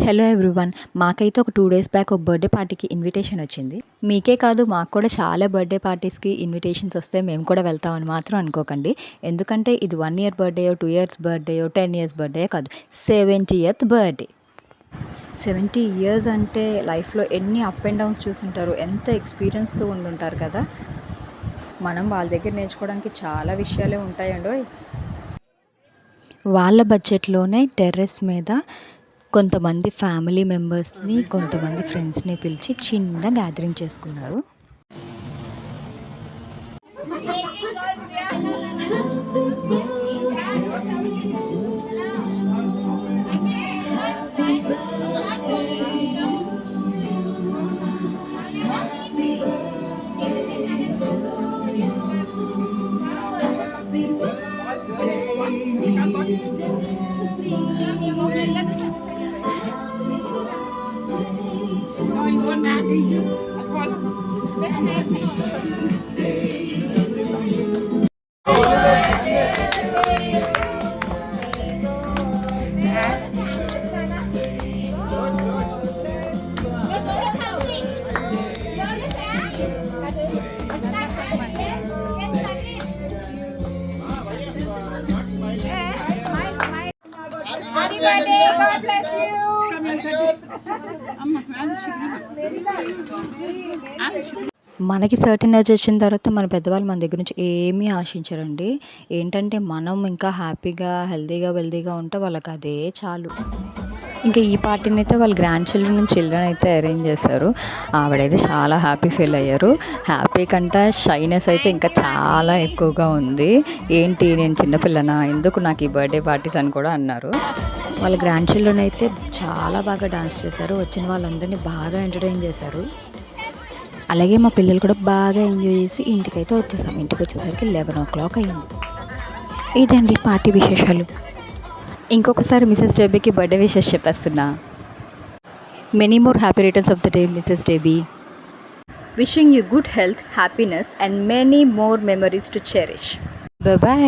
Hello everyone. మాకైతే ఒక 2 days back ఒక బర్త్డే పార్టీకి ఇన్విటేషన్ వచ్చింది. మీకే కాదు మాకు కూడా చాలా బర్త్డే పార్టీస్‌కి ఇన్విటేషన్స్ వస్తే మేము కూడా వెళ్తామని మాత్రం అనుకోకండి. ఎందుకంటే ఇది 1 ఇయర్ బర్త్డేయో, 2 ఇయర్స్ బర్త్డేయో, 10 ఇయర్స్ బర్త్డేయో కాదు. 70th birthday. 70 ఇయర్స్ అంటే లైఫ్‌లో ఎన్ని అప్ అండ్ డౌన్స్ చూసుంటారు. ఎంత ఎక్స్‌పీరియన్స్‌తో ఉండుంటారు కదా! మనం వాళ్ళ దగ్గర నేర్చుకోవడానికి చాలా విషయాలే ఉంటాయండోయ్. వాళ్ళ బడ్జెట్‌లోనే టెర్రస్ మీద కొంతమంది ఫ్యామిలీ మెంబర్స్‌ని, కొంతమంది ఫ్రెండ్స్‌ని పిలిచి చిన్న గ్యాదరింగ్ చేసుకున్నారు. Happy birthday, God bless you. మనకి సర్టెన్ ఏజ్ వచ్చిన తర్వాత మన పెద్దవాళ్ళు మన దగ్గర నుంచి ఏమీ ఆశించరండి. ఏంటంటే మనం ఇంకా హ్యాపీగా, హెల్తీగా, వెల్తీగా ఉంటే వాళ్ళకి అదే చాలు. ఇంకా ఈ పార్టీని అయితే వాళ్ళ గ్రాండ్ చిల్డ్రన్ అయితే అరేంజ్ చేశారు. ఆవిడైతే చాలా హ్యాపీ ఫీల్ అయ్యారు. హ్యాపీ కంటే షైనెస్ అయితే ఇంకా చాలా ఎక్కువగా ఉంది. ఏంటి నేను చిన్నపిల్లనా, ఎందుకు నాకు ఈ బర్త్డే పార్టీస్ అని కూడా అన్నారు. వాళ్ళ గ్రాండ్ చిల్డ్రన్ అయితే చాలా బాగా డాన్స్ చేశారు. వచ్చిన వాళ్ళందరినీ బాగా ఎంటర్టైన్ చేశారు. అలాగే మా పిల్లలు కూడా బాగా ఎంజాయ్ చేసి ఇంటికైతే వచ్చేసాం. ఇంటికి వచ్చేసరికి 11 అయింది. ఇదండి పార్టీ విశేషాలు. ఇంకొకసారి మిసెస్ డేబీకి బర్త్డే విషెస్ చెప్పేస్తున్నా. Many more happy returns of the day Mrs Debbie. Wishing you good health, happiness and many more memories to cherish. Bye.